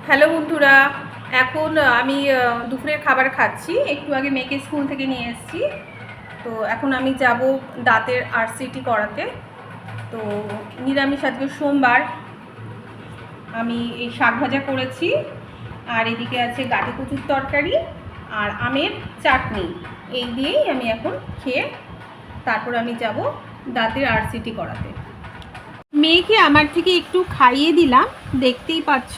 Hello বন্ধুরা, এখন আমি দুপুরের খাবার খাচ্ছি। একটু আগে মেয়েকে স্কুল থেকে নিয়ে এসেছি। তো এখন আমি যাব দাঁতের আরসিটি করাতে। তো নিরামিষ, আজকে সোমবার। আমি এই শাক ভাজা করেছি, আর এদিকে আছে গাঁটি কচুর তরকারি আর আমের চাটনি। এই দিয়েই আমি এখন খেয়ে তারপর আমি যাব দাঁতের আরসিটি করাতে। মেয়েকে আমার থেকে একটু খাইয়ে দিলাম, দেখতেই পাচ্ছ।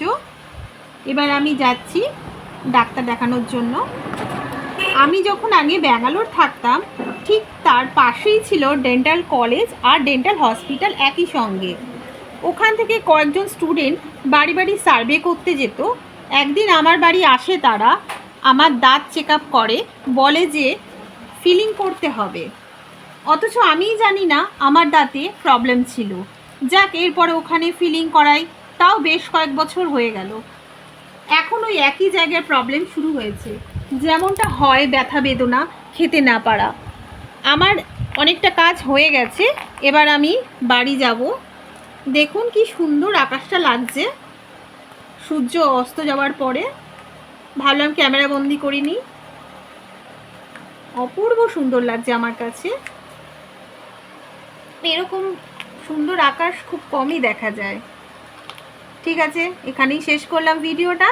এবার আমি যাচ্ছি ডাক্তার দেখানোর জন্য। আমি যখন আগে ব্যাঙ্গালোর থাকতাম, ঠিক তার পাশেই ছিল ডেন্টাল কলেজ আর ডেন্টাল হসপিটাল একই সঙ্গে। ওখান থেকে কয়েকজন স্টুডেন্ট বাড়ি বাড়ি সার্ভে করতে যেত। একদিন আমার বাড়ি আসে তারা, আমার দাঁত চেক আপ করে, বলে যে ফিলিং করতে হবে। অথচ আমিই জানি না আমার দাঁতে প্রবলেম ছিল। যাক, এরপরে ওখানে ফিলিং করাই, তাও বেশ কয়েক বছর হয়ে গেল। এখন ওই একই জায়গায় প্রবলেম শুরু হয়েছে, যেমনটা হয় ব্যথা বেদনা, খেতে না পারা। আমার অনেকটা কাজ হয়ে গেছে, এবার আমি বাড়ি যাব। দেখুন কি সুন্দর আকাশটা লাগছে সূর্য অস্ত যাওয়ার পরে। ভাবলাম ক্যামেরা বন্দি করিনি, অপূর্ব সুন্দর লাগছে আমার কাছে। এরকম সুন্দর আকাশ খুব কমই দেখা যায়। ঠিক আছে, এখানেই শেষ করলাম ভিডিওটা।